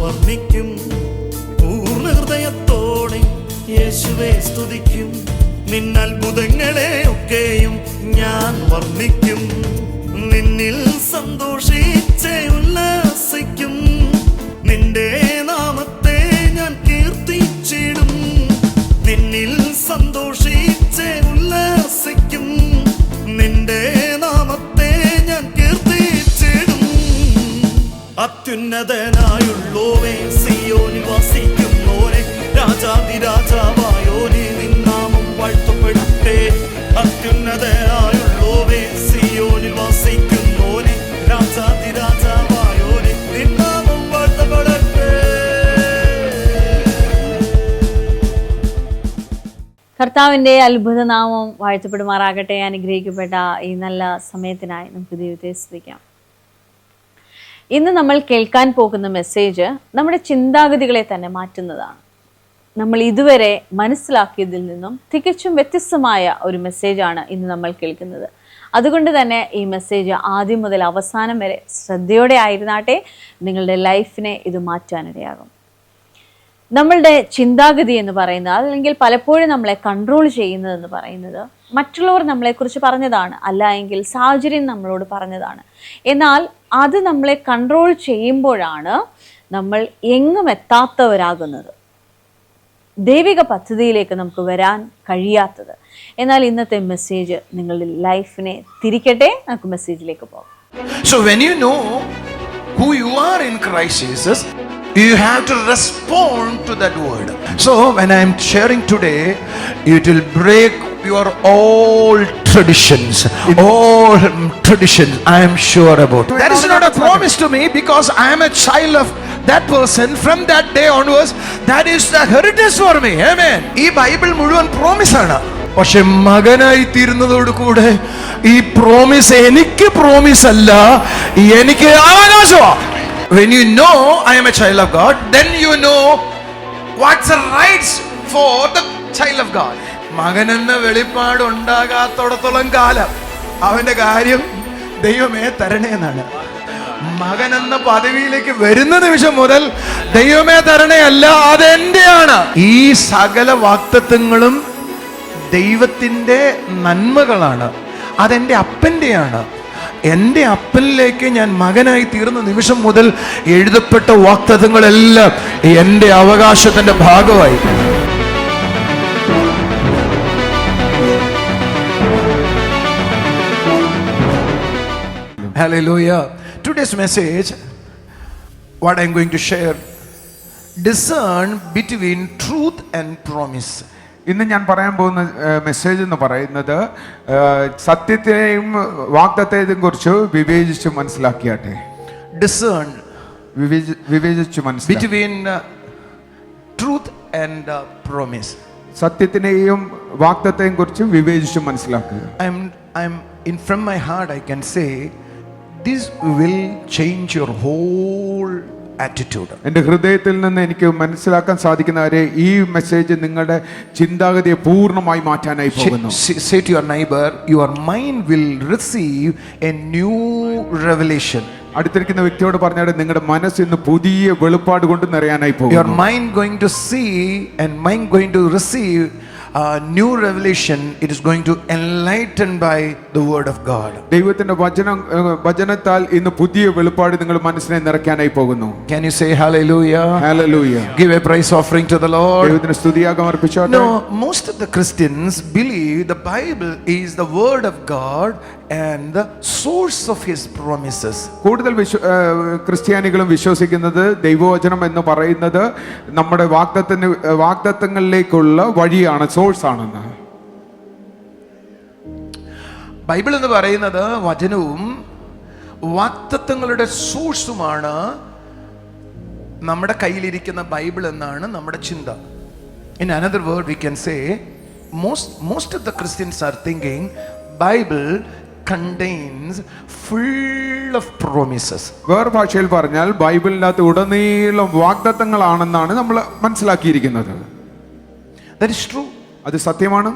വർണ്ണിക്കും. പൂർണ്ണ ഹൃദയത്തോടെ യേശുവേ സ്തുതിക്കും. നിന്നത്ഭുതങ്ങളെ ഒക്കെയും ഞാൻ വർണ്ണിക്കും. നിന്നിൽ സന്തോഷിച്ച് ഉല്ലാസിക്കും. നിന്റെ നാമത്തെ ഞാൻ കീർത്തിച്ചിടും. നിന്നിൽ സന്തോഷിച്ച് ഉല്ലാസിക്കും. നിന്റെ നാമത്തെ ഞാൻ കീർത്തിച്ചിടും. അത്യുന്നതനായുള്ളോവേ, സിയോനിൽ വസിക്കുന്നോനെ, രാജാതിരാജാവായോനെ, നിൻ നാമം വാഴ്ത്തപ്പെടട്ടെ. അത്യുന്നതനായുള്ളോവേ, സിയോനിൽ വസിക്കുന്നോനെ, രാജാതിരാജാവായോനെ, നിൻ നാമം വാഴ്ത്തപ്പെടട്ടെ. കർത്താവിൻ്റെ അത്ഭുത നാമം വാഴ്ത്തപ്പെടുമാറാകട്ടെ. അനുഗ്രഹിക്കപ്പെട്ട ഈ നല്ല സമയത്തിനായി നമുക്ക് ദൈവത്തെ സ്തുതിക്കാം. ഇന്ന് നമ്മൾ കേൾക്കാൻ പോകുന്ന മെസ്സേജ് നമ്മുടെ ചിന്താഗതികളെ തന്നെ മാറ്റുന്നതാണ്. നമ്മൾ ഇതുവരെ മനസ്സിലാക്കിയതിൽ നിന്നും തികച്ചും വ്യത്യസ്തമായ ഒരു മെസ്സേജാണ് ഇന്ന് നമ്മൾ കേൾക്കുന്നത്. അതുകൊണ്ട് തന്നെ ഈ മെസ്സേജ് ആദ്യം മുതൽ അവസാനം വരെ ശ്രദ്ധയോടെ ആയിരുന്നാട്ടെ. നിങ്ങളുടെ ലൈഫിനെ ഇത് മാറ്റാനിടയാകും. നമ്മളുടെ ചിന്താഗതി എന്ന് പറയുന്നത്, അല്ലെങ്കിൽ പലപ്പോഴും നമ്മളെ കൺട്രോൾ ചെയ്യുന്നതെന്ന് പറയുന്നത് മറ്റുള്ളവർ നമ്മളെക്കുറിച്ച് പറഞ്ഞതാണ്, അല്ല എങ്കിൽ സാഹചര്യം നമ്മളോട് പറഞ്ഞതാണ്. എന്നാൽ അത് നമ്മളെ കൺട്രോൾ ചെയ്യുമ്പോഴാണ് നമ്മൾ എങ്ങും എത്താത്തവരാകുന്നത്, ദൈവിക പദ്ധതിയിലേക്ക് നമുക്ക് വരാൻ കഴിയാത്തത്. എന്നാൽ ഇന്നത്തെ മെസ്സേജ് നിങ്ങളുടെ ലൈഫിനെ തിരിക്കട്ടെ. നമുക്ക് മെസ്സേജിലേക്ക് പോകാം. So when you know who you are in Christ Jesus, you have to respond to that word. So when I am sharing today, it will break your all traditions. I am sure about. That is not a promise to me, because I am a child of that person. From that day onwards, that is the heritage for me. Amen. ഈ Bible മുഴുവൻ promise ആണ്. പക്ഷെ മകനായി തീരുന്നതോട് കൂടെ ഈ promise എനിക്ക് promise അല്ല, എനിക്ക് അവകാശമാണ്. When you know I am a child of God, then you know what's the rights for the child of God. മകൻ എന്ന വെളിപ്പാട് ഉണ്ടാകാത്തോടത്തോളം കാലം അവന്റെ കാര്യം ദൈവമേ തരണേ എന്നാണ്. മകൻ എന്ന പദവിയിലേക്ക് വരുന്ന നിമിഷം മുതൽ ദൈവമേ തരണേ അല്ല, അതെന്റെയാണ്. ഈ സകല വാഗ്ദത്തങ്ങളും ദൈവത്തിന്റെ നന്മകളാണ്, അതെന്റെ അപ്പന്റെയാണ്. എൻ്റെ അപ്പനിലേക്ക് ഞാൻ മകനായി തീർന്ന നിമിഷം മുതൽ എഴുതപ്പെട്ട വാഗ്ദത്തങ്ങളെല്ലാം എൻ്റെ അവകാശത്തിന്റെ ഭാഗമായി. Hallelujah. Today's message, what I'm going to share, discern between truth and promise. ഇന്ന് ഞാൻ പറയാൻ പോകുന്ന മെസ്സേജ് എന്ന് പറയുന്നത് സത്യത്തെയും വാഗ്ദത്തത്തെയും കുറിച്ച് വിവേചിച്ച് മനസ്സിലാക്കിയാട്ടെ. Discern, വിവേചിച്ച് മനസ്സിലാക്കുക between truth and promise. സത്യത്തിനെയും വാഗ്ദത്തത്തെയും കുറിച്ച് വിവേചിച്ച് മനസ്സിലാക്കുക. From my heart I can say this will change your whole attitude. എൻ്റെ ഹൃദയത്തിൽ നിന്ന് എനിക്ക് മനസ്സിലാക്കാൻ സാധിക്കുന്നവരെ ഈ മെസ്സേജ് നിങ്ങളുടെ ചിന്താഗതിയെ പൂർണ്ണമായി മാറ്റാനായി പോകുന്നു. Say to your neighbor, your mind will receive a new revelation. അടുത്തിരിക്കുന്ന വ്യക്തിയോട് പറഞ്ഞാൽ നിങ്ങളുടെ മനസ്സ് ഇന്ന് പുതിയ വെളിപ്പാട് കൊണ്ട് നിറയാനായി പോകും. Your mind going to see and mind going to receive new revelation. It is going to enlighten by the word of God. ദൈവത്തിന്റെ വചനത്താൽ ഇന്ന് പുതിയ വെളിപ്പാട് നിങ്ങൾ മനസ്സിനെ നിറയ്ക്കാനായി പോകുന്നു. Can you say hallelujah? Hallelujah. Give a praise offering to the Lord. ദൈവത്തിന് സ്തുതിയാഗം അർപ്പിച്ചാട്ടെ. No, most of the Christians believe the Bible is the word of God and the source of his promises. കൂടുതൽ ക്രിസ്ത്യാനികളും വിശ്വസിക്കുന്നത് ദൈവവചനം എന്ന് പറയുന്നത് നമ്മുടെ വാഗ്ദത്തങ്ങളിലേക്കുള്ള വഴിയാണ്, source ആണെന്ന്. ബൈബിൾ എന്ന് പറയുന്നത് വചനവും വാഗ്ദത്തങ്ങളുടെ സോഴ്സുമാണ്. നമ്മുടെ കയ്യിലിരിക്കുന്ന ബൈബിൾ എന്നാണ് നമ്മുടെ ചിന്ത. In another word we can say most of the Christians are thinking Bible contains full of promises. വേറെ ഭാഷയിൽ പറഞ്ഞാൽ ബൈബിളിനകത്ത് ഉടനീളം വാഗ്ദത്തങ്ങളാണെന്നാണ് നമ്മൾ മനസ്സിലാക്കിയിരിക്കുന്നത്. That is true. അത് സത്യമാണ്.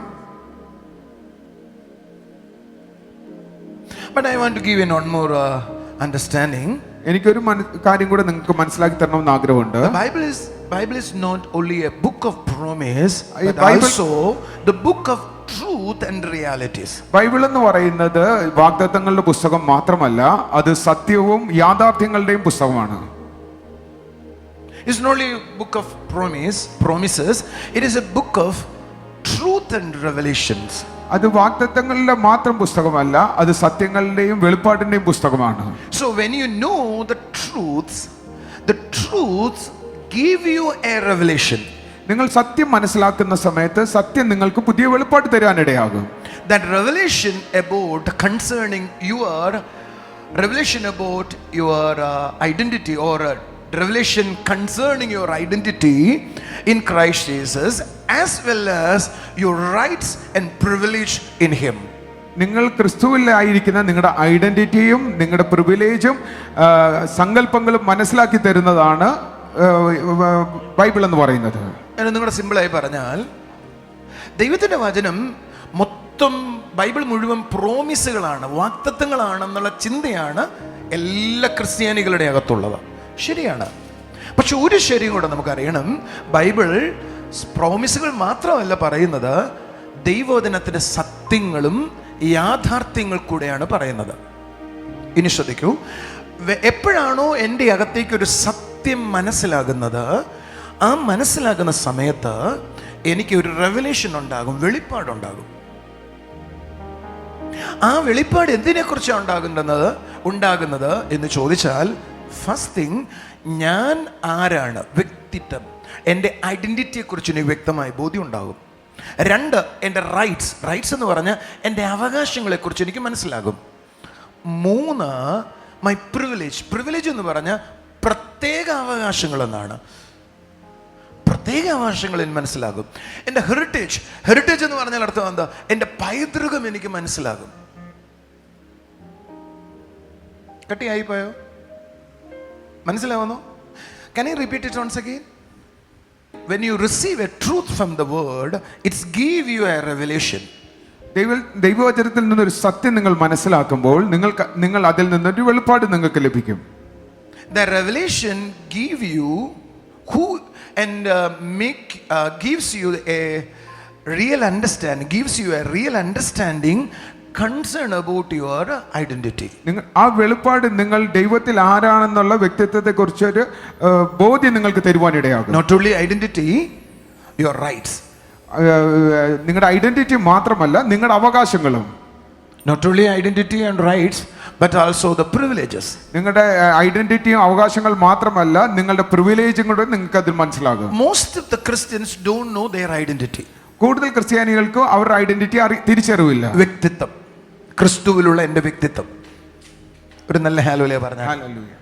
But I want to give you one more understanding. എനിക്കൊരു കാര്യം കൂടെ നിങ്ങൾക്ക് മനസ്സിലാക്കി തരണമെന്ന് ആഗ്രഹമുണ്ട്. Bible is not only a book of promise, but Bible- also the book of truth and realities. Bible എന്ന് പറയുന്നത് വാഗ്ദത്തങ്ങളുടെ പുസ്തകം മാത്രമല്ല, അത് സത്യവും യാഥാർത്ഥ്യങ്ങളുടെയും പുസ്തകമാണ്. It's not only a book of promises, it is a book of truth and revelations. അത് വാഗ്ദത്തങ്ങളുടെ മാത്രം പുസ്തകമല്ല, അത് സത്യങ്ങളുടെയും വെളിപ്പാടിന്റെയും പുസ്തകമാണ്. So when you know the truths give you a revelation. നിങ്ങൾ സത്യം മനസ്സിലാക്കുന്ന സമയത്ത് സത്യം നിങ്ങൾക്ക് പുതിയ വെളിപ്പാട് തരാനിടയാകും. That revelation about your identity, or revelation concerning your identity in Christ Jesus, as well as your rights and privilege in Him. നിങ്ങൾ ക്രിസ്തുവിലായിരിക്കുന്ന നിങ്ങളുടെ ഐഡന്റിറ്റിയും നിങ്ങളുടെ പ്രിവിലേജും സങ്കല്പങ്ങളും മനസ്സിലാക്കി തരുന്നതാണ് ബൈബിൾ എന്ന് പറയുന്നത്. നിങ്ങളുടെ സിമ്പിളായി പറഞ്ഞാൽ, ദൈവത്തിന്റെ വചനം മൊത്തം ബൈബിൾ മുഴുവൻ പ്രോമിസുകളാണ്, വാഗ്ദത്തങ്ങളാണെന്നുള്ള ചിന്തയാണ് എല്ലാ ക്രിസ്ത്യാനികളുടെ അകത്തുള്ളത്. ശരിയാണ്. പക്ഷെ ഒരു ശരിയും കൂടെ നമുക്കറിയണം, ബൈബിൾ പ്രോമിസുകൾ മാത്രമല്ല പറയുന്നത്, ദൈവവചനത്തിന്റെ സത്യങ്ങളും യാഥാർത്ഥ്യങ്ങൾ കൂടെയാണ് പറയുന്നത്. ഇനി ശ്രദ്ധിക്കൂ, എപ്പോഴാണോ എൻ്റെ അകത്തേക്ക് ഒരു സത്യം മനസ്സിലാകുന്നത്, ആ മനസ്സിലാകുന്ന സമയത്ത് എനിക്ക് ഒരു റെവലേഷൻ ഉണ്ടാകും, വെളിപ്പാടുണ്ടാകും. ആ വെളിപ്പാട് എന്തിനെക്കുറിച്ചാണ് ഉണ്ടാകുന്നത് എന്ന് ചോദിച്ചാൽ, ഫസ്റ്റ് തിങ്, ഞാൻ ആരാണ്, വ്യക്തിത്വം, എൻ്റെ ഐഡന്റിറ്റിയെക്കുറിച്ച് എനിക്ക് വ്യക്തമായി ബോധ്യം ഉണ്ടാകും. രണ്ട്, എൻ്റെ റൈറ്റ്സ് എന്ന് പറഞ്ഞാൽ എൻ്റെ അവകാശങ്ങളെക്കുറിച്ച് എനിക്ക് മനസ്സിലാകും. മൂന്ന്, മൈ പ്രിവിലേജ് എന്ന് പറഞ്ഞാൽ പ്രത്യേക അവകാശങ്ങൾ എന്നാണ്. പ്രത്യേക അവകാശങ്ങൾ എനിക്ക് മനസ്സിലാകും. എൻ്റെ ഹെറിറ്റേജ് എന്ന് പറഞ്ഞാൽ അർത്ഥം എന്താ, എൻ്റെ പൈതൃകം എനിക്ക് മനസ്സിലാകും. കട്ടിയായി പോയോ? മനസ്സിലാവുന്നു? Can I repeat it once again? When you receive a truth from the word, it's give you a revelation. ദൈവവചനത്തിൽ നിന്നൊരു സത്യം നിങ്ങൾ മനസ്സിലാക്കുമ്പോൾ നിങ്ങൾ അതിൽ നിന്നൊരു വെളിപ്പാട് നിങ്ങൾക്ക് ലഭിക്കും. The revelation give you gives you a real understanding concern about your identity. ആ വെളിപ്പാട് നിങ്ങൾ ദൈവത്തിൽ ആരാണെന്നുള്ള വ്യക്തിത്വത്തെ കുറിച്ചൊരു ബോധ്യം നിങ്ങൾക്ക് തരുവാനിടയാകും. Not only identity, your rights. നിങ്ങളുടെ ഐഡന്റിറ്റി മാത്രമല്ല, നിങ്ങളുടെ അവകാശങ്ങളും. Not only identity and rights, but also the privileges. നിങ്ങളുടെ ഐഡന്റിറ്റിയും അവകാശങ്ങൾ മാത്രമല്ല, നിങ്ങളുടെ പ്രിവിലേജും കൂടെ നിങ്ങൾക്ക് അതിൽ മനസ്സിലാകും. Most of the Christians don't know their identity. കൂടുതൽ ക്രിസ്ത്യാനികൾക്ക് അവരുടെ ഐഡന്റിറ്റി തിരിച്ചറിവില്ല. വ്യക്തിത്വം, ക്രിസ്തുവിലുള്ള എൻ്റെ വ്യക്തിത്വം. ഒരു നല്ല ഹല്ലേലൂയ പറഞ്ഞാൽ. ഹല്ലേലൂയ.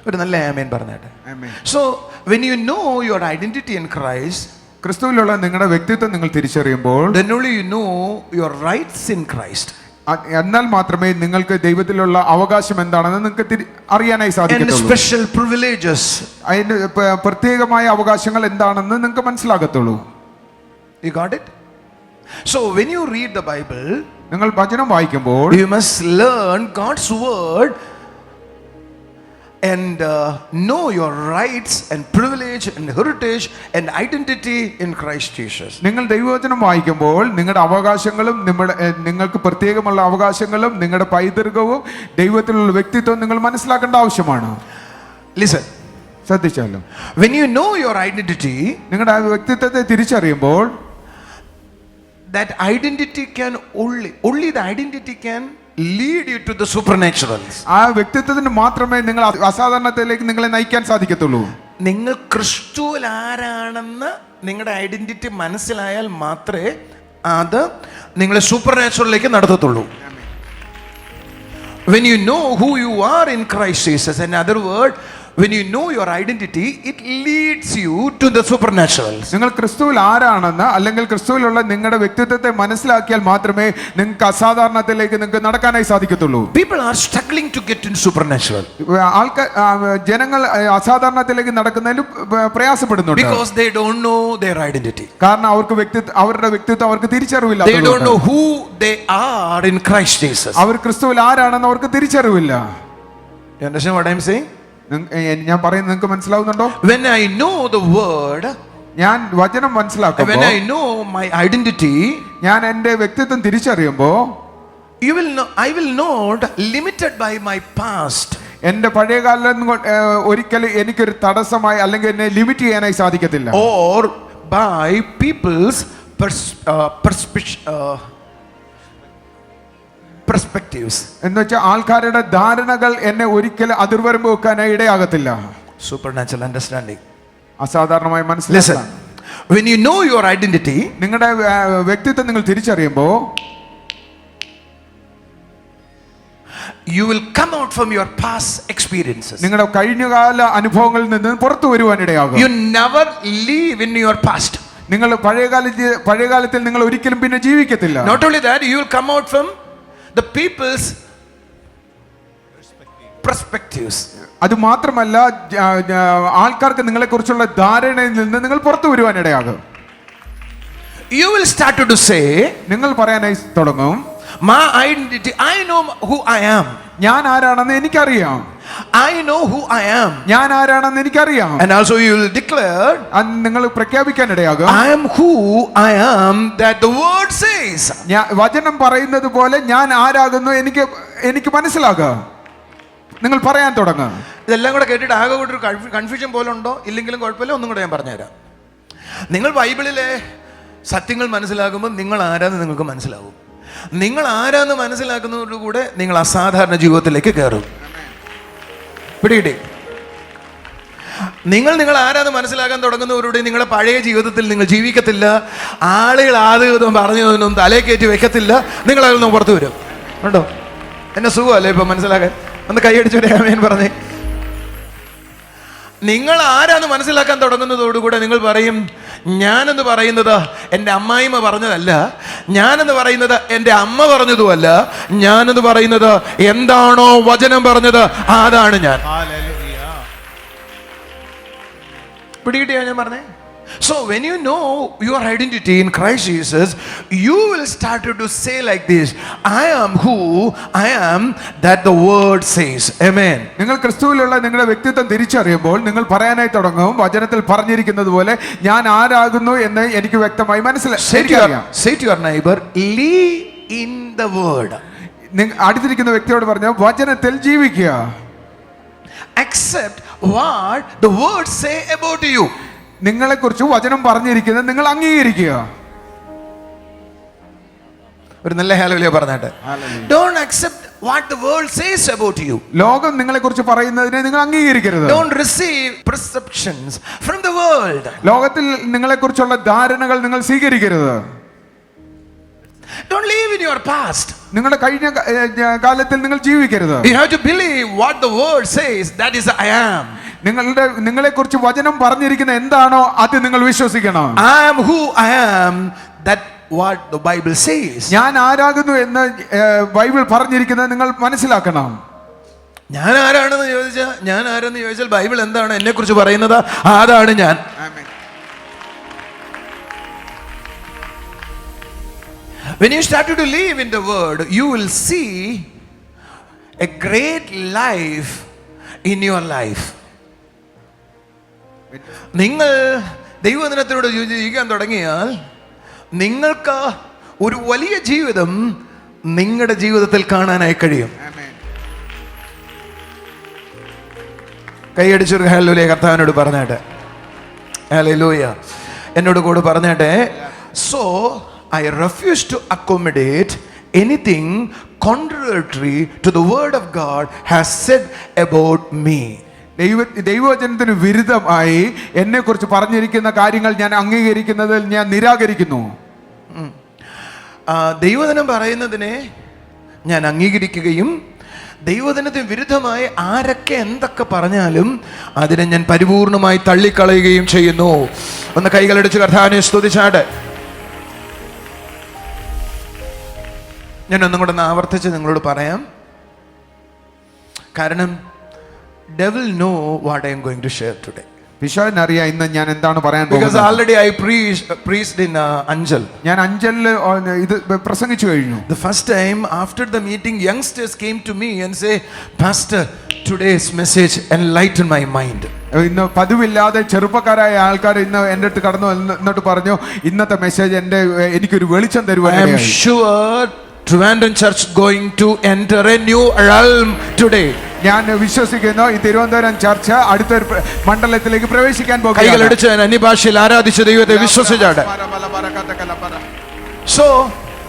ഒരു നല്ല ആമേൻ പറഞ്ഞാട്ടെ. ആമേൻ. So when you know your identity in Christ, ക്രിസ്തുവിലുള്ള നിങ്ങളുടെ വ്യക്തിത്വം നിങ്ങൾ തിരിച്ചറിയുമ്പോൾ, then only you know your rights in Christ. എന്നാൽ മാത്രമേ നിങ്ങൾക്ക് ദൈവത്തിലുള്ള അവകാശം എന്താണെന്ന് നിങ്ങൾക്ക് അറിയാനായി സാധിക്കത്തുള്ളൂ. And special privileges. അതിന്റെ പ്രത്യേകമായ അവകാശങ്ങൾ എന്താണെന്ന് നിങ്ങൾക്ക് മനസ്സിലാകത്തുള്ളൂ. You got it? So when you read the Bible, നിങ്ങൾ വചനം വായിക്കുമ്പോൾ, you must learn God's word and know your rights and privilege and heritage and identity in Christ Jesus. നിങ്ങൾ ദൈവവചനം വായിക്കുമ്പോൾ നിങ്ങളുടെ അവകാശങ്ങളും നിങ്ങൾക്ക് പ്രത്യേകമുള്ള അവകാശങ്ങളും നിങ്ങളുടെ പൈതൃകവും ദൈവത്തിലുള്ള വ്യക്തിത്വവും നിങ്ങൾ മനസ്സിലാക്കേണ്ട ആവശ്യമാണ്. Listen. ശ്രദ്ധിച്ചാലും, when you know your identity, നിങ്ങളുടെ വ്യക്തിത്വത്തെ തിരിച്ചറിയുമ്പോൾ, that identity can only the identity can lead you to the supernatural. ആ വ്യക്തിത്വത്തിന് മാത്രമേ നിങ്ങൾ അസാധാരണത്തിലേക്ക് നിങ്ങളെ നയിക്കാൻ സാധിക്കത്തുള്ളൂ. നിങ്ങൾ ക്രിസ്തുവിൽ ആരാണെന്ന് നിങ്ങളുടെ ഐഡന്റിറ്റി മനസ്സിലായാൽ മാത്രമേ അത് നിങ്ങളെ സൂപ്പർനാച്ചുറലിലേക്ക് നടത്തത്തുള്ളൂ. When you know who you are in Christ Jesus, in other word, when you know your identity, it leads you to the supernatural. നിങ്ങൾ ക്രിസ്തുവിൽ ആരാണെന്ന് അല്ലെങ്കിൽ ക്രിസ്തുവിലുള്ള നിങ്ങളുടെ വ്യക്തിത്വത്തെ മനസ്സിലാക്കിയാൽ മാത്രമേ നിങ്ങൾക്ക് അസാധാരണത്തിലേക്ക് നിങ്ങൾക്ക് നടക്കാനായി സാധിക്കത്തുള്ളൂ. People are struggling to get into supernatural ജനങ്ങൾ അസാധാരണത്തിലേക്ക് നടക്കുന്നതിൽ പ്രയാസപ്പെടുന്നുണ്ട്. because they don't know their identity. കാരണം അവരുടെ വ്യക്തിത്വം അവർക്ക് തിരിച്ചറിവില്ല. They don't know who they are in Christ Jesus. അവർ ക്രിസ്തുവിൽ ആരാണെന്ന് അവർക്ക് തിരിച്ചറിവില്ല. You understand what I am saying? ഞാൻ പറയുന്നത് നിങ്ങൾക്ക് മനസ്സിലാവുന്നുണ്ടോ? When I know the word, ഞാൻ വചനം മനസ്സിലാക്കുമ്പോൾ, when I know my identity, ഞാൻ എൻ്റെ വ്യക്തിത്വം തിരിച്ചറിയുമ്പോൾ, I will not limited by my past. എൻ്റെ പഴയകാലം ഒരിക്കലും എനിക്കൊരു തടസ്സമായി അല്ലെങ്കിൽ എന്നെ ലിമിറ്റ് ചെയ്യാനായി സാധിക്കത്തില്ല. or by people's perspectives. എന്ന് വെച്ചാൽ ആൾക്കാരുടെ ധാരണകൾ എന്നെ ഒരിക്കലും അതിർവരമ്പ് വെക്കാനായി ഇടയാകത്തില്ല. Supernatural understanding. അസാധാരണമായി Listen, മനസ്സിലാക്കാം. when you know your identity, നിങ്ങളുടെ വ്യക്തിത്വം നിങ്ങൾ തിരിച്ചറിയുമ്പോൾ, you will come out from your past experiences. നിങ്ങളുടെ കഴിഞ്ഞകാല അനുഭവങ്ങളിൽ നിന്ന് പുറത്തു വരുവാൻ ഇടയാകും. You never live in your past. നിങ്ങൾ പഴയകാലത്തിൽ നിങ്ങൾ ഒരിക്കലും പിന്നെ ജീവിക്കത്തില്ല. Not only that, you will come out from the people's perspectives. അത് മാത്രമല്ല, ആൾക്കാർക്ക് നിങ്ങളെ കുറിച്ചുള്ള ധാരണയിൽ നിന്ന് നിങ്ങൾ പുറത്തു വരുവാൻ ഇടയാകും. You will start to say, നിങ്ങൾ പറയാനായി തുടങ്ങും, my identity, I know who I am. ഞാൻ ആരാണെന്ന് എനിക്കറിയാം. I know who I am. ഞാൻ ആരാണെന്ന് എനിക്കറിയാം. And also you will declare, നിങ്ങൾ പ്രഖ്യാപിക്കാൻ ഇടയാകും, I am who I am that the word says. വചനം പറയുന്നത് പോലെ ഞാൻ ആരാകുന്നു എനിക്ക് മനസ്സിലാകും. നിങ്ങൾ പറയാൻ തുടങ്ങുക. ഇതെല്ലാം കൂടെ കേട്ടിട്ട് ആകെ ഒരു കൺഫ്യൂഷൻ പോലെ ഉണ്ടോ? ഇല്ലെങ്കിലും കുഴപ്പമില്ല, ഒന്നും കൂടെ ഞാൻ പറഞ്ഞുതരാം. നിങ്ങൾ ബൈബിളിലെ സത്യങ്ങൾ മനസ്സിലാക്കുമ്പോൾ നിങ്ങൾ ആരാന്ന് നിങ്ങൾക്ക് മനസ്സിലാവും. നിങ്ങൾ ആരാന്ന് മനസ്സിലാക്കുന്നതോടുകൂടെ നിങ്ങൾ അസാധാരണ ജീവിതത്തിലേക്ക് കയറും. പിടികിട്ടി? നിങ്ങൾ ആരാന്ന് മനസ്സിലാക്കാൻ തുടങ്ങുന്നവരോട് നിങ്ങളുടെ പഴയ ജീവിതത്തിൽ നിങ്ങൾ ജീവിക്കത്തില്ല. ആളുകൾ ആദ്യം പറഞ്ഞതൊന്നും തലേ കയറ്റി വെക്കത്തില്ല. നിങ്ങൾ അതിൽ പുറത്തു വരും. കേട്ടോ? എന്നെ സുഖമല്ലേ ഇപ്പൊ മനസ്സിലാക്കാൻ? ഒന്ന് കൈയടിച്ചോടെ ആമേൻ പറഞ്ഞേ. നിങ്ങൾ ആരാന്ന് മനസ്സിലാക്കാൻ തുടങ്ങുന്നതോടുകൂടെ നിങ്ങൾ പറയും, ഞാനെന്ന് പറയുന്നത് എൻ്റെ അമ്മായിമ്മ പറഞ്ഞതല്ല, ഞാനെന്ന് പറയുന്നത് എൻ്റെ അമ്മ പറഞ്ഞതുമല്ല, ഞാനെന്ന് പറയുന്നത് എന്താണോ വചനം പറഞ്ഞത് അതാണ് ഞാൻ. പിടികിട്ടിയാ ഞാൻ പറഞ്ഞേ? So when you know your identity in Christ Jesus, you will start to say like this, I am who I am that the word says. Amen. നിങ്ങൾ ക്രിസ്തുവിലുള്ള നിങ്ങളുടെ വ്യക്തിത്വം തിരിച്ചറിയുമ്പോൾ നിങ്ങൾ പറയാനായി തുടങ്ങും, വചനത്തിൽ പറഞ്ഞിരിക്കുന്നത് പോലെ ഞാൻ ആരാകുന്നു എന്ന് എനിക്ക് വ്യക്തമായി മനസ്സിലാക്കാം. Say to your neighbor, live in the word. അടുത്തിരിക്കുന്ന വ്യക്തിയോട് പറഞ്ഞ വചനത്തിൽ ജീവിക്കുക. Accept what the word say about you. നിങ്ങളെ കുറിച്ച് വചനം പറഞ്ഞിരിക്കുന്നത് നിങ്ങൾ അംഗീകരിക്കുക. ഒരു നല്ല ഹല്ലേലൂയ പറഞ്ഞാട്ടെ. Don't accept what the world says about you. ലോകം നിങ്ങളെ കുറിച്ച് പറയുന്നതിനെ നിങ്ങൾ അംഗീകരിക്കരുത്. Don't receive perceptions from the world. ലോകത്തിൽ നിങ്ങളെ കുറിച്ചുള്ള ധാരണകൾ നിങ്ങൾ സ്വീകരിക്കരുത്. Don't live in your past. നിങ്ങളുടെ കഴിഞ്ഞ കാലത്തിൽ നിങ്ങൾ ജീവിക്കരുത്. You have to believe what the word says, that is I am. നിങ്ങളെ കുറിച്ച് വചനം പറഞ്ഞിരിക്കുന്ന എന്താണോ അത് നിങ്ങൾ വിശ്വസിക്കണം. I am who I am, that what the Bible says. ഞാൻ ആരാകുന്നു എന്ന് ബൈബിൾ പറഞ്ഞിരിക്കുന്നത് നിങ്ങൾ മനസ്സിലാക്കണം. ഞാൻ ആരാണെന്ന് ചോദിച്ചാൽ ബൈബിൾ എന്താണ് എന്നെ കുറിച്ച് പറയുന്നത് അതാണ് ഞാൻ. When you start to live in the word, you will see a great life in your life. നിങ്ങൾ ദൈവവചനത്തിലൂടെ ജീവിക്കാൻ തുടങ്ങിയാൽ നിങ്ങൾക്ക് ഒരു വലിയ ജീവിതം നിങ്ങളുടെ ജീവിതത്തിൽ കാണാനായി കഴിയും. കൈയടിച്ചൊരു ഹല്ലേലൂയ കർത്താവിനോട് പറഞ്ഞേട്ടെ. ഹല്ലേലൂയ എന്നോട് കൂടെ പറഞ്ഞേട്ടെ. So I refuse to accommodate anything contrary to the word of God has said about me. ദൈവവചനത്തിന് വിരുദ്ധമായി എന്നെ കുറിച്ച് പറഞ്ഞിരിക്കുന്ന കാര്യങ്ങൾ ഞാൻ അംഗീകരിക്കുന്നതിൽ ഞാൻ നിരാകരിക്കുന്നു. ദൈവവചനം പറയുന്നതിനെ ഞാൻ അംഗീകരിക്കുകയും ദൈവവചനത്തിന് വിരുദ്ധമായി ആരൊക്കെ എന്തൊക്കെ പറഞ്ഞാലും അതിനെ ഞാൻ പരിപൂർണമായി തള്ളിക്കളയുകയും ചെയ്യുന്നു. ഒന്ന് കൈകളടിച്ച് കർത്താവിനെ സ്തുതിച്ചാട്ടെ. ഞാൻ ഒന്നും കൂടെ ഒന്ന് ആവർത്തിച്ച് നിങ്ങളോട് പറയാം. കാരണം devil know what I am going to share today. പിശാചിനറിയാം ഇന്ന് ഞാൻ എന്താണ് പറയാൻ Because പോകുന്നത്. already I preached in Anjal. ഞാൻ അഞ്ചലിൽ ഇത് പ്രസംഗിച്ചു കഴിഞ്ഞു. The first time after the meeting, youngsters came to me and say, Pastor, today's message enlightened my mind. ഇന്ന് പതിവില്ലാതെ ചെറുപ്പക്കാരായ ആൾക്കാർ ഇന്ന് എൻ്റെ അടുത്ത് കടന്നു എന്നിട്ട് പറഞ്ഞു, ഇന്നത്തെ മെസ്സേജ് എനിക്കൊരു വെളിച്ചം I am തരുവാൻ. sure Trivandrum Church going to enter a new realm today. ഞാൻ വിശ്വസിക്കുന്നു ഈ തിരുവനന്തപുരം ചർച്ച അടുത്തൊരു മണ്ഡലത്തിലേക്ക് പ്രവേശിക്കാൻ പോകുകയാണ്. കൈകളടിച്ച് അന്യഭാഷയിൽ ആരാധിച്ച ദൈവത്തെ വിശ്വസിച്ചാട്ടെ. So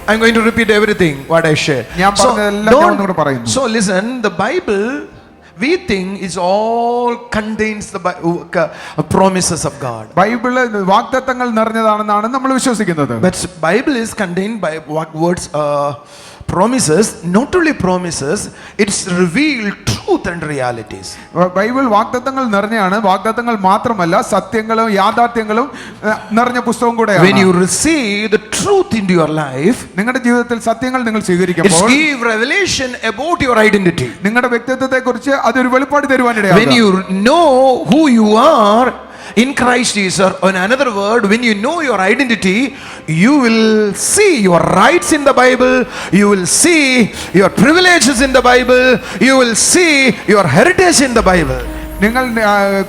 I'm going to repeat everything what I share. ഞാൻ പറഞ്ഞതെല്ലാം ഞാൻ ഒന്നുകൂടെ പറയുന്നു. So listen, the Bible we think is all contains the promises of God. Bible വാഗ്ദത്തങ്ങൾ നിറഞ്ഞതാണെന്നാണ് നമ്മൾ വിശ്വസിക്കുന്നത്. But Bible is contained by what words promises, not only promises, it's revealed truth and realities. Bible വാഗ്ദത്തങ്ങൾ നിറഞ്ഞാണ്. വാഗ്ദത്തങ്ങൾ മാത്രമല്ല സത്യങ്ങളും യാഥാർത്ഥ്യങ്ങളും നിറഞ്ഞ പുസ്തകം കൂടെയാണ്. When you receive the truth into your life, നിങ്ങളുടെ ജീവിതത്തിൽ സത്യങ്ങൾ നിങ്ങൾ സ്വീകരിക്കുമ്പോൾ it gives revelation about your identity. നിങ്ങളുടെ വ്യക്തിത്വത്തെക്കുറിച്ച് അതൊരു വെളിപ്പാട് തരുവാനിടയാകും. When you know who you are in Christ Jesus, or in another word, when you know your identity, you will see your rights in the Bible, you will see your privileges in the Bible, you will see your heritage in the Bible. നിങ്ങൾ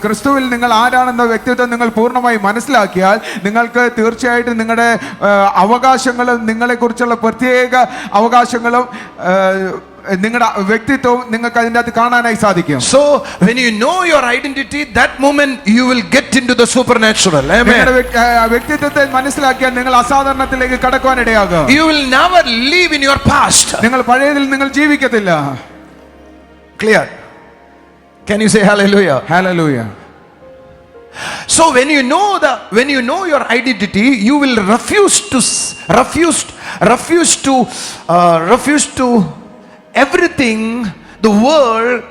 ക്രിസ്തുവിൽ നിങ്ങൾ ആരാണെന്ന വ്യക്തിത്വം നിങ്ങൾ പൂർണ്ണമായി മനസ്സിലാക്കിയാൽ നിങ്ങൾക്ക് തീർച്ചയായിട്ടും നിങ്ങളുടെ അവകാശങ്ങളും നിങ്ങളെക്കുറിച്ചുള്ള പ്രത്യേക അവകാശങ്ങളും നിങ്ങളുടെ വ്യക്തിത്വവും നിങ്ങൾക്ക് അതിൻ്റെ അകത്ത് കാണാനായി സാധിക്കും. So when you know your identity, that moment you will get into the supernatural. Amen. നിങ്ങളുടെ വ്യക്തിത്വത്തെ മനസ്സിലാക്കിയാൽ നിങ്ങൾ അസാധാരണത്തിലേക്ക് കടക്കുവാനിടയാകും. You will never live in your past. നിങ്ങൾ പഴയതിൽ നിങ്ങൾ ജീവിക്കത്തില്ല. Clear? Can you say hallelujah? Hallelujah. So when you know your identity, you will refuse to everything the world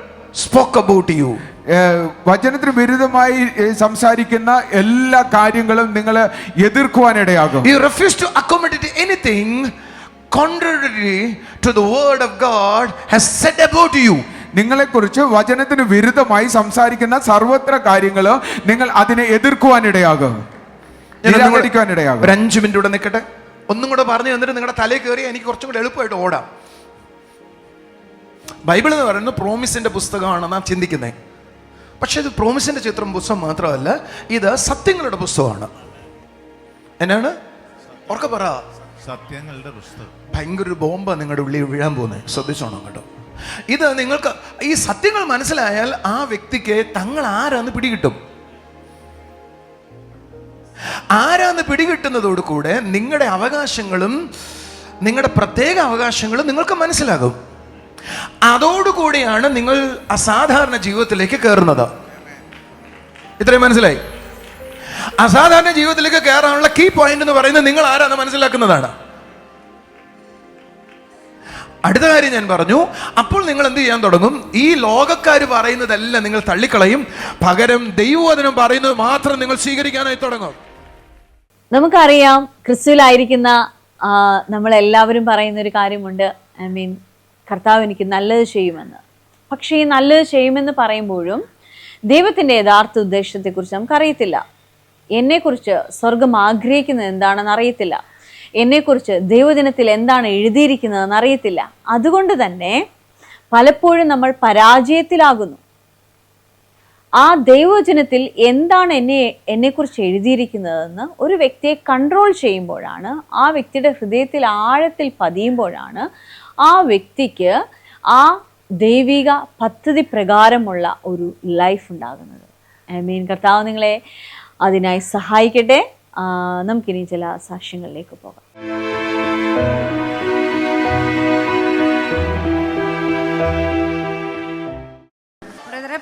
spoke about you. വചനത്തിന് വിരുദ്ധമായി സംസാരിക്കുന്ന എല്ലാ കാര്യങ്ങളും നിങ്ങൾ എതിർക്കുവാനിടയാകും. You refuse to accommodate anything contrary to the word of God has said about you. നിങ്ങളെക്കുറിച്ച് വചനത്തിന് വിരുദ്ധമായി സംസാരിക്കുന്ന സർവത്ര കാര്യങ്ങളും നിങ്ങൾ അതിനെ എതിർക്കുവാനിടയാകും, നിരാകരിക്കുവാനിടയാകും. ഒരു 5 മിനിറ്റ് ഇവിടെ നിൽക്കട്ടെ. ഒന്നും കൂടെ പറഞ്ഞു തന്നിട്ട് നിങ്ങളുടെ തലയിൽ കയറി എനിക്ക് കുറച്ചും കൂടെ എളുപ്പമായിട്ട് ഓടാം. ബൈബിൾ എന്ന് പറയുന്നത് പ്രോമിസിന്റെ പുസ്തകമാണ് നാം ചിന്തിക്കുന്നത്. പക്ഷെ ഇത് പ്രോമിസിന്റെ പുസ്തകം മാത്രമല്ല, ഇത് സത്യങ്ങളുടെ പുസ്തകമാണ്. എന്നാണ് ഓർക്ക പറ, സത്യങ്ങളുടെ പുസ്തകം. ഭയങ്കര ഒരു ബോംബ നിങ്ങളുടെ ഉള്ളിൽ വീഴാൻ പോകുന്നത്, ശ്രദ്ധിച്ചോണം കേട്ടോ. ഇത് നിങ്ങൾക്ക് ഈ സത്യങ്ങൾ മനസ്സിലായാൽ ആ വ്യക്തിക്ക് തങ്ങൾ ആരാന്ന് പിടികിട്ടും. ആരാന്ന് പിടികിട്ടുന്നതോടുകൂടെ നിങ്ങളുടെ അവകാശങ്ങളും നിങ്ങളുടെ പ്രത്യേക അവകാശങ്ങളും നിങ്ങൾക്ക് മനസ്സിലാകും. അതോടുകൂടിയാണ് നിങ്ങൾ അസാധാരണ ജീവിതത്തിലേക്ക് കയറുന്നത്. ഇത്രയും മനസ്സിലായി? അസാധാരണ ജീവിതത്തിലേക്ക് കയറാനുള്ള കീ പോയിന്റ് എന്ന് പറയുന്നത് നിങ്ങൾ ആരാന്ന് മനസ്സിലാക്കുന്നതാണ്. അടുത്ത കാര്യം ഞാൻ പറഞ്ഞു, അപ്പോൾ നിങ്ങൾ എന്ത് ചെയ്യാൻ തുടങ്ങും? ഈ ലോകക്കാർ പറയുന്നതെല്ലാം നിങ്ങൾ തള്ളിക്കളയും, പകരം ദൈവവചനം പറയുന്നത് മാത്രം നിങ്ങൾ സ്വീകരിക്കാനായി തുടങ്ങും. നമുക്കറിയാം ക്രിസ്തുവിലായിരിക്കുന്ന നമ്മളെല്ലാവരും പറയുന്ന ഒരു കാര്യമുണ്ട്, കർത്താവ് എനിക്ക് നല്ലത് ചെയ്യുമെന്ന്. പക്ഷേ ഈ നല്ലത് ചെയ്യുമെന്ന് പറയുമ്പോഴും ദൈവത്തിൻ്റെ യഥാർത്ഥ ഉദ്ദേശത്തെക്കുറിച്ച് നമുക്കറിയത്തില്ല. എന്നെക്കുറിച്ച് സ്വർഗം ആഗ്രഹിക്കുന്നത് എന്താണെന്ന് അറിയത്തില്ല. എന്നെക്കുറിച്ച് ദൈവജനത്തിൽ എന്താണ് എഴുതിയിരിക്കുന്നതെന്ന് അറിയത്തില്ല. അതുകൊണ്ട് തന്നെ പലപ്പോഴും നമ്മൾ പരാജയത്തിലാകുന്നു. ആ ദൈവജനത്തിൽ എന്താണ് എന്നെക്കുറിച്ച് എഴുതിയിരിക്കുന്നതെന്ന് ഒരു വ്യക്തിയെ കൺട്രോൾ ചെയ്യുമ്പോഴാണ്, ആ വ്യക്തിയുടെ ഹൃദയത്തിൽ ആഴത്തിൽ പതിയുമ്പോഴാണ് ആ വ്യക്തിക്ക് ആ ദൈവിക പദ്ധതി പ്രകാരമുള്ള ഒരു ലൈഫ് ഉണ്ടാകുന്നത്. കർത്താവ് നിങ്ങളെ അതിനായി സഹായിക്കട്ടെ. നമുക്കിനി ചില സാക്ഷ്യങ്ങളിലേക്ക് പോകാം.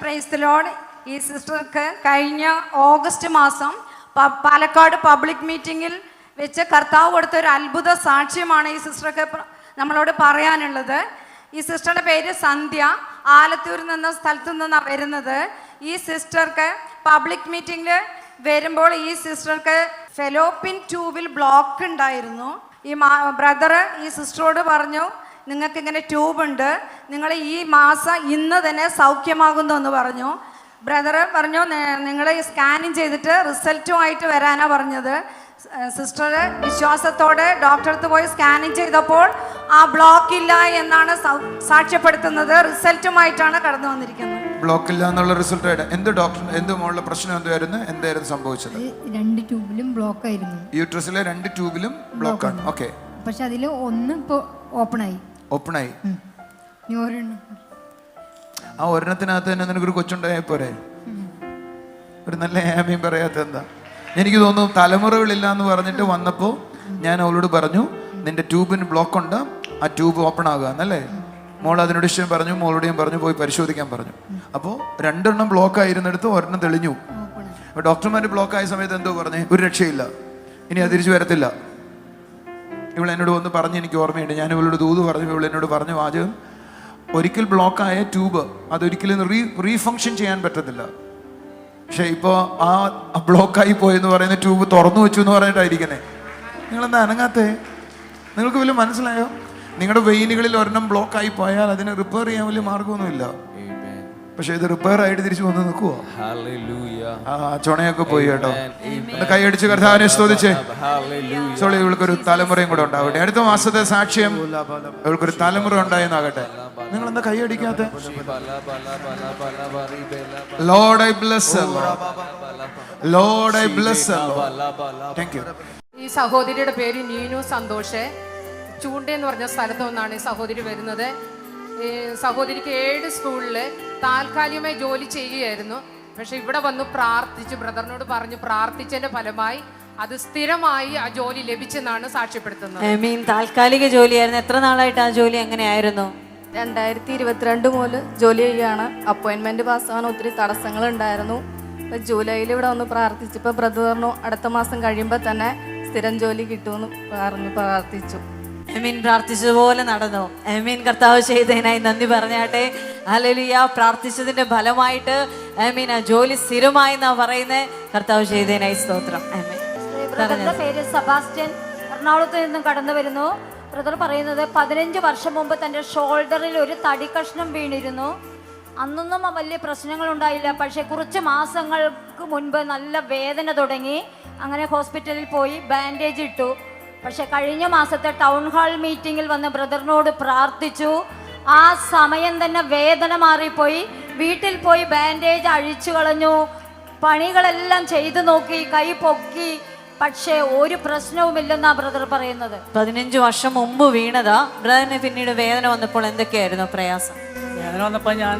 Praise the Lord. ഈ സിസ്റ്റർക്ക് കഴിഞ്ഞ ഓഗസ്റ്റ് മാസം പാലക്കാട് പബ്ലിക് മീറ്റിങ്ങിൽ വെച്ച് കർത്താവ് കൊടുത്ത ഒരു അത്ഭുത സാക്ഷ്യമാണ് ഈ സിസ്റ്റർക്ക് നമ്മളോട് പറയാനുള്ളത്. ഈ സിസ്റ്ററുടെ പേര് സന്ധ്യ, ആലത്തൂരിൽ നിന്ന സ്ഥലത്തു നിന്നാണ് വരുന്നത്. ഈ സിസ്റ്റർക്ക് പബ്ലിക് മീറ്റിംഗിൽ വരുമ്പോൾ ഈ സിസ്റ്റർക്ക് ഫെലോപ്പിൻ ട്യൂബിൽ ബ്ലോക്ക് ഉണ്ടായിരുന്നു. ഈ ബ്രദർ ഈ സിസ്റ്ററോട് പറഞ്ഞു, നിങ്ങൾക്ക് ഇങ്ങനെ ട്യൂബ് ഉണ്ട്, നിങ്ങൾ ഈ മാസം ഇന്ന് തന്നെ സൗഖ്യമാകുന്നു എന്ന് പറഞ്ഞു. ബ്രദർ പറഞ്ഞു, നിങ്ങൾ സ്കാനിങ് ചെയ്തിട്ട് റിസൾട്ടുമായിട്ട് വരാനാണ് പറഞ്ഞത്. സിസ്റ്റർ വിശ്വാസത്തോടെ ഡോക്ടറെ അടുത്ത് പോയി സ്കാനിങ് ചെയ്തപ്പോൾ ആ ബ്ലോക്ക് ഇല്ല എന്നാണ് സാക്ഷ്യപ്പെടുത്തുന്നത്. റിസൾട്ടുമായിട്ടാണ് കടന്നു വന്നിരിക്കുന്നത്. ബ്ലോക്ക് ഇല്ല എന്നുള്ള റിസൾട്ട് ആയിട്ട് എന്ത് മോളുടെ പ്രശ്നം എന്തായിരുന്നു സംഭവിച്ചത്? 2 ട്യൂബിലും ബ്ലോക്ക് ആയിരുന്നു. യൂട്രസിലെ 2 ട്യൂബിലും ബ്ലോക്ക് ആണ്. ഓക്കെ. പക്ഷെ അതിൽ ഒന്ന് ഇപ്പോൾ ഓപ്പണായി. ആ ഒരെണ്ണത്തിനകത്ത് തന്നെ നിനക്കൊരു കൊച്ചുണ്ടായ പോരെ? ഒരു നല്ല ആമയും പറയാത്ത എന്താ? എനിക്ക് തോന്നുന്നു തലമുറകളില്ല എന്ന് പറഞ്ഞിട്ട് വന്നപ്പോൾ ഞാൻ അവളോട് പറഞ്ഞു, നിന്റെ ട്യൂബിന് ബ്ലോക്ക് ഉണ്ട്, ആ ട്യൂബ് ഓപ്പൺ ആകുക എന്നല്ലേ. മോൾ അതിനോട് ഇഷ്ടം പറഞ്ഞു, മോളോട് ഞാൻ പറഞ്ഞു പോയി പരിശോധിക്കാൻ പറഞ്ഞു. അപ്പോൾ 2 എണ്ണം ബ്ലോക്ക് ആയിരുന്നിടത്ത് ഒരെണ്ണം തെളിഞ്ഞു. അപ്പോൾ ഡോക്ടർമാർ ബ്ലോക്ക് ആയ സമയത്ത് എന്തോ പറഞ്ഞു, ഒരു രക്ഷയില്ല, ഇനി അത് തിരിച്ചു വരത്തില്ല. ഇവൾ എന്നോട് വന്ന് പറഞ്ഞ് എനിക്ക് ഓർമ്മയുണ്ട്. ഞാൻ ഇവളോട് ദൂത് പറഞ്ഞു, ഇവൾ എന്നോട് പറഞ്ഞു വാചകം, ഒരിക്കൽ ബ്ലോക്കായ ട്യൂബ് അതൊരിക്കലും റീഫങ്ഷൻ ചെയ്യാൻ പറ്റത്തില്ല. പക്ഷെ ഇപ്പോൾ ആ ബ്ലോക്കായി പോയെന്ന് പറയുന്ന ട്യൂബ് തുറന്നു വെച്ചു എന്ന് പറഞ്ഞിട്ടായിരിക്കുന്നേ. നിങ്ങളെന്താ അനങ്ങാത്തേ? നിങ്ങൾക്ക് വല്ല മനസ്സിലായോ? നിങ്ങളുടെ വെയിനുകളിൽ ഒരെണ്ണം ബ്ലോക്കായി പോയാൽ അതിനെ റിപ്പയർ ചെയ്യാൻ വലിയ മാർഗമൊന്നുമില്ല. പക്ഷെ ഇത് റിപ്പയർ ആയിട്ട് തിരിച്ചു വന്ന് നിൽക്കുവോ? ചുണയൊക്കെ പോയി കേട്ടോ. ഒന്ന് കൈയടിച്ച് കർത്താവിനെ സ്തുതിച്ചേ. സോളി, ഇവൾക്കൊരു തലമുറയും കൂടെ ഉണ്ടാവട്ടെ. അടുത്ത മാസത്തെ സാക്ഷ്യം ഇവൾക്കൊരു തലമുറ ഉണ്ടായെന്നാകട്ടെ. നിങ്ങൾ എന്താ കൈയടിക്കാത്ത? Lord, I bless her. Lord, I bless her. Thank you. ഈ സഹോദരിയുടെ പേര് നീനു സന്തോഷ്. ചൂണ്ട എന്ന് പറഞ്ഞ സ്ഥലത്തു നിന്നാണ് ഈ സഹോദരി വരുന്നത്. ഈ സഹോദരിക്ക് 7 സ്കൂളിൽ താൽക്കാലികമായി ജോലി ചെയ്യുകയായിരുന്നു. പക്ഷെ ഇവിടെ വന്ന് പ്രാർത്ഥിച്ചു, ബ്രദറിനോട് പറഞ്ഞു, പ്രാർത്ഥിച്ചതിന്റെ ഫലമായി അത് സ്ഥിരമായി ആ ജോലി ലഭിച്ചെന്നാണ് സാക്ഷ്യപ്പെടുത്തുന്നത്. താൽക്കാലിക ജോലിയായിരുന്നു. എത്ര നാളായിട്ട് ആ ജോലി എങ്ങനെയായിരുന്നു? 2022 മുതൽ ജോലി ചെയ്യുകയാണ്. അപ്പോയിൻമെന്റ് പാസ്സാകാൻ ഒത്തിരി തടസ്സങ്ങളുണ്ടായിരുന്നു. ഇപ്പം ജൂലൈയിൽ ഇവിടെ ഒന്ന് പ്രാർത്ഥിച്ചപ്പോൾ ബ്രദർ പറഞ്ഞു അടുത്ത മാസം കഴിയുമ്പോൾ തന്നെ സ്ഥിരം ജോലി കിട്ടുമെന്ന് പറഞ്ഞു പ്രാർത്ഥിച്ചു. പ്രാർത്ഥിച്ചതുപോലെ നടന്നു. കർത്താവ് ചെയ്തതിനായി നന്ദി പറഞ്ഞാട്ടെ. ഹല്ലേലൂയ. പ്രാർത്ഥിച്ചതിന്റെ ഫലമായിട്ട് ആ ജോലി സ്ഥിരമായി എന്നാ പറയുന്നത്. കർത്താവ് ചെയ്തതിനായി സ്തോത്രം. ബ്രദറിന്റെ പേര് സെബാസ്റ്റ്യൻ, എറണാകുളത്ത് നിന്നും കടന്നു വരുന്നു. ബ്രദർ പറയുന്നത് 15 വർഷം മുമ്പ് തൻ്റെ ഷോൾഡറിൽ ഒരു തടി കഷ്ണം വീണിരുന്നു. അന്നൊന്നും വലിയ പ്രശ്നങ്ങളുണ്ടായില്ല. പക്ഷേ കുറച്ച് മാസങ്ങൾക്ക് മുൻപ് നല്ല വേദന തുടങ്ങി. അങ്ങനെ ഹോസ്പിറ്റലിൽ പോയി ബാൻഡേജ് ഇട്ടു. പക്ഷെ കഴിഞ്ഞ മാസത്തെ ടൗൺ ഹാൾ മീറ്റിങ്ങിൽ വന്ന് ബ്രദറിനോട് പ്രാർത്ഥിച്ചു. ആ സമയം തന്നെ വേദന മാറിപ്പോയി. വീട്ടിൽ പോയി ബാൻഡേജ് അഴിച്ചു കളഞ്ഞു. പണികളെല്ലാം ചെയ്തു നോക്കി, കൈ പൊക്കി, പക്ഷേ ഒരു പ്രശ്നവുമില്ലെന്നാ ബ്രദർ പറയുന്നത്. 15 വർഷം മുമ്പ് വീണതാ. ബ്രദറിന് പിന്നീട് വേദന വന്നപ്പോൾ എന്തൊക്കെയായിരുന്നു പ്രയാസം? വേദന വന്നപ്പോൾ ഞാൻ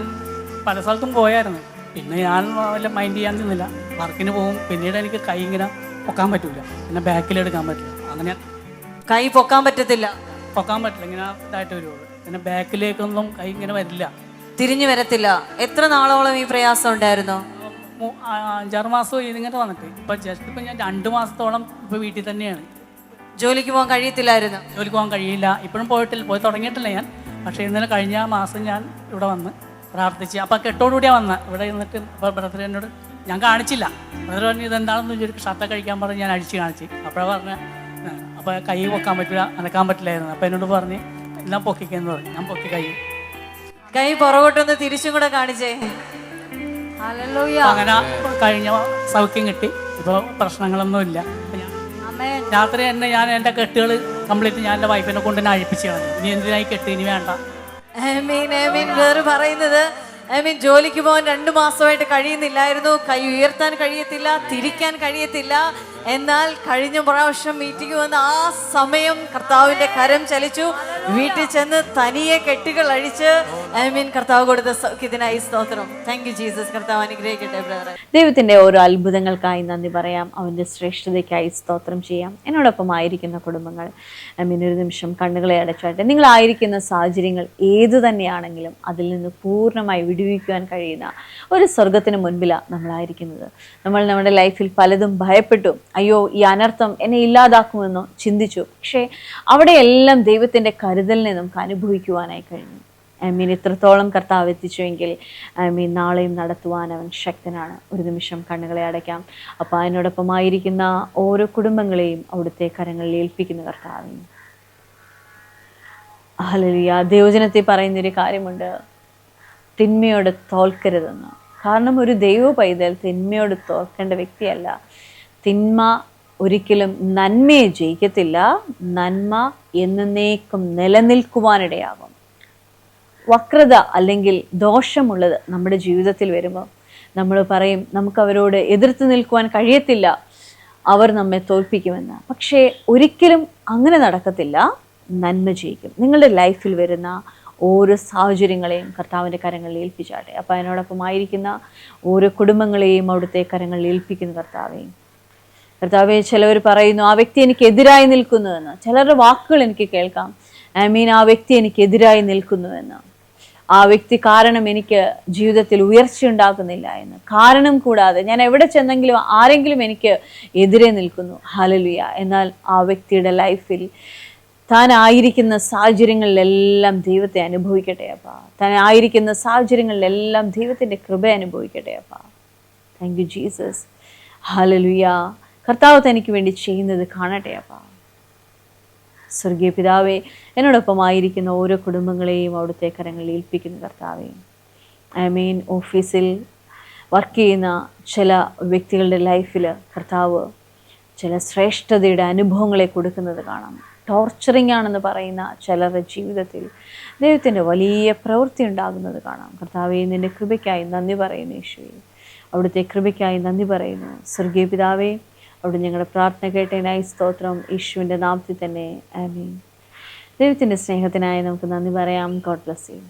പല സ്ഥലത്തും പോയായിരുന്നു. പിന്നെ ഞാൻ വല്ല മൈൻഡ് ചെയ്യാൻ നിന്നില്ല. വർക്കിന് പോകും. പിന്നീട് എനിക്ക് കൈ ഇങ്ങനെ പൊക്കാൻ പറ്റില്ല, പിന്നെ ബാക്കിലെടുക്കാൻ പറ്റില്ല. അങ്ങനെ കൈ പൊക്കാൻ പറ്റത്തില്ല, ഇങ്ങനെ ഇതായിട്ട് വരുള്ളൂ. പിന്നെ ബാക്കിലേക്കൊന്നും കൈ ഇങ്ങനെ വരില്ല, തിരിഞ്ഞു വരത്തില്ല. എത്ര നാളോളം ഈ പ്രയാസം ഉണ്ടായിരുന്നു? 5-6 മാസം ഇതിങ്ങനെ വന്നിട്ട് ഇപ്പം ഞാൻ 2 മാസത്തോളം ഇപ്പോൾ വീട്ടിൽ തന്നെയാണ്. ജോലിക്ക് പോകാൻ കഴിയത്തില്ലായിരുന്നു? ജോലിക്ക് പോകാൻ കഴിയില്ല. ഇപ്പോഴും പോയി തുടങ്ങിയിട്ടില്ല ഞാൻ. പക്ഷേ ഇന്നലെ കഴിഞ്ഞ മാസം ഞാൻ ഇവിടെ വന്ന് പ്രാർത്ഥിച്ച്, അപ്പം കെട്ടോടുകൂടിയാണ് വന്നത്. ഇവിടെ നിന്നിട്ട് ബ്രദർ എന്നോട് ഞാൻ കാണിച്ചില്ല. ബ്രദർ പറഞ്ഞു ഇതെന്താണെന്ന് ചോദിച്ചു. ഷർട്ട് കഴിക്കാൻ പറഞ്ഞ് ഞാൻ അഴിച്ച് കാണിച്ച്. അപ്പോഴാണ് പറഞ്ഞ അപ്പോൾ കൈ പൊക്കാൻ പറ്റില്ല, അനക്കാൻ പറ്റില്ലായിരുന്നു. അപ്പം എന്നോട് പറഞ്ഞ് എല്ലാം പൊക്കിക്കെന്ന് പറഞ്ഞു. ഞാൻ പൊക്കി കൈ പുറകോട്ടൊന്ന് തിരിച്ചും കൂടെ കാണിച്ചേ. അങ്ങനെ കഴിഞ്ഞ സൗഖ്യം കിട്ടി. ഇപ്പോൾ പ്രശ്നങ്ങളൊന്നും ഇല്ല. രാത്രി തന്നെ ഞാൻ എൻ്റെ കെട്ടുകൾ കംപ്ലീറ്റ് ഞാൻ എൻ്റെ വൈഫിനെ കൊണ്ട് തന്നെ അഴിപ്പിച്ച് കളഞ്ഞു. ഇനി എന്തിനായി കെട്ട്, ഇനി വേണ്ട. പറയുന്നത് ജോലിക്ക് പോകാൻ 2 മാസമായിട്ട് കഴിയുന്നില്ലായിരുന്നു. കൈ ഉയർത്താൻ കഴിയത്തില്ല, തിരിക്കാൻ കഴിയത്തില്ല. എന്നാൽ കഴിഞ്ഞ പ്രാവശ്യം മീറ്റിംഗ് വന്ന ആ സമയം കർത്താവിന്റെ കരം ചലിച്ചു. വീട്ടിൽ ചെന്ന് തനിയെ കെട്ടുകൾ അഴിച്ച് കർത്താവ് കൊടുത്ത സൗഖ്യത്തിനായി സ്തോത്രം. Thank you Jesus. കർത്താവ് അനുഗ്രഹിക്കട്ടെ ബ്രദറെ. ദൈവത്തിന്റെ ഓരോ അത്ഭുതങ്ങൾക്കായി നന്ദി പറയാം. അവന്റെ ശ്രേഷ്ഠതയ്ക്കായി സ്തോത്രം ചെയ്യാം. എന്നോടൊപ്പം ആയിരിക്കുന്ന കുടുംബങ്ങൾ ഒരു നിമിഷം കണ്ണുകളെ അടച്ചാട്ടെ. നിങ്ങളായിരിക്കുന്ന സാഹചര്യങ്ങൾ ഏതു തന്നെയാണെങ്കിലും അതിൽ നിന്ന് പൂർണ്ണമായി വിടുവിക്കുവാൻ കഴിയുന്ന ഒരു സ്വർഗത്തിന് മുൻപിലാണ് നമ്മളായിരിക്കുന്നത്. നമ്മൾ നമ്മുടെ ലൈഫിൽ പലതും ഭയപ്പെട്ടു. അയ്യോ, ഈ അനർത്ഥം എന്നെ ഇല്ലാതാക്കുമെന്നോ ചിന്തിച്ചു. പക്ഷേ അവിടെയെല്ലാം ദൈവത്തിൻ്റെ കരുതലിനെ നമുക്ക് അനുഭവിക്കുവാനായി കഴിഞ്ഞു. ഇത്രത്തോളം കർത്താവ് എത്തിച്ചുവെങ്കിൽ നാളെയും നടത്തുവാൻ അവൻ ശക്തനാണ്. ഒരു നിമിഷം കണ്ണുകളെ അടയ്ക്കാം. അപ്പോൾ അതിനോടൊപ്പമായിരിക്കുന്ന ഓരോ കുടുംബങ്ങളെയും അവിടുത്തെ കരങ്ങളിൽ ഏൽപ്പിക്കുന്ന കർത്താവേ. ഹല്ലേലൂയ. ദൈവജനത്തിൽ പറയുന്നൊരു കാര്യമുണ്ട്, തിന്മയോട് തോൽക്കരുതെന്ന്. കാരണം ഒരു ദൈവ പൈതൽ തിന്മയോട് തോൽക്കേണ്ട വ്യക്തിയല്ല. തിന്മ ഒരിക്കലും നന്മയെ ജയിക്കത്തില്ല. നന്മ എന്നേക്കും നിലനിൽക്കുവാനിടയാകും. വക്രത അല്ലെങ്കിൽ ദോഷമുള്ളത് നമ്മുടെ ജീവിതത്തിൽ വരുമ്പോൾ നമ്മൾ പറയും നമുക്ക് അവരോട് എതിർത്ത് നിൽക്കുവാൻ കഴിയത്തില്ല, അവർ നമ്മെ തോൽപ്പിക്കുമെന്ന്. പക്ഷേ ഒരിക്കലും അങ്ങനെ നടക്കത്തില്ല. നന്മ ജയിക്കും. നിങ്ങളുടെ ലൈഫിൽ വരുന്ന ഓരോ സാഹചര്യങ്ങളെയും കർത്താവിൻ്റെ കരങ്ങളിൽ ഏൽപ്പിച്ചാട്ടെ. അപ്പോൾ അതിനോടൊപ്പമായിരിക്കുന്ന ഓരോ കുടുംബങ്ങളെയും അവിടുത്തെ കരങ്ങളിൽ ഏൽപ്പിക്കുന്ന കർത്താവെ, ചിലവർ പറയുന്നു ആ വ്യക്തി എനിക്ക് എതിരായി നിൽക്കുന്നുവെന്ന്. ചിലരുടെ വാക്കുകൾ എനിക്ക് കേൾക്കാം, ആ വ്യക്തി എനിക്ക് എതിരായി നിൽക്കുന്നുവെന്ന്. ആ വ്യക്തി കാരണം എനിക്ക് ജീവിതത്തിൽ ഉയർച്ച ഉണ്ടാക്കുന്നില്ല എന്ന്. കാരണം കൂടാതെ ഞാൻ എവിടെ ചെന്നെങ്കിലും ആരെങ്കിലും എനിക്ക് എതിരെ നിൽക്കുന്നു. ഹല്ലേലൂയ. എന്നാൽ ആ വ്യക്തിയുടെ ലൈഫിൽ താൻ ആയിരിക്കുന്ന സാഹചര്യങ്ങളിലെല്ലാം ദൈവത്തെ അനുഭവിക്കട്ടെ അപ്പാ. താൻ ആയിരിക്കുന്ന സാഹചര്യങ്ങളിലെല്ലാം ദൈവത്തിൻ്റെ കൃപ അനുഭവിക്കട്ടെ അപ്പാ. Thank you Jesus. ഹല്ലേലൂയ. കർത്താവ് തനിക്ക് വേണ്ടി ചെയ്യുന്നത് കാണട്ടെ അപ്പാ. സ്വർഗീയ പിതാവേ, എന്നോടൊപ്പമായിരിക്കുന്ന ഓരോ കുടുംബങ്ങളെയും അവിടുത്തെ കരങ്ങളിൽ ഏൽപ്പിക്കുന്ന കർത്താവേ. ഓഫീസിൽ വർക്ക് ചെയ്യുന്ന ചില വ്യക്തികളുടെ ലൈഫിൽ കർത്താവ് ചില ശ്രേഷ്ഠതയുടെ അനുഭവങ്ങളെ കൊടുക്കുന്നത് കാണാം. ടോർച്ചറിങ് ആണെന്ന് പറയുന്ന ചിലരുടെ ജീവിതത്തിൽ ദൈവത്തിൻ്റെ വലിയ പ്രവൃത്തി ഉണ്ടാകുന്നത് കാണാം. കർത്താവേ, നിൻ്റെ കൃപയ്ക്കായി നന്ദി പറയുന്നു. യേശുവേ, അവിടുത്തെ കൃപയ്ക്കായി നന്ദി പറയുന്നു. സ്വർഗീയ പിതാവേ, അവിടെ ഞങ്ങളുടെ പ്രാർത്ഥന കേട്ടതിനായി സ്തോത്രം. യേശുവിൻ്റെ നാമത്തിൽ തന്നെ ആമേൻ. ദൈവത്തിൻ്റെ സ്നേഹത്തിനായി നമുക്ക് നന്ദി പറയാം. God bless you.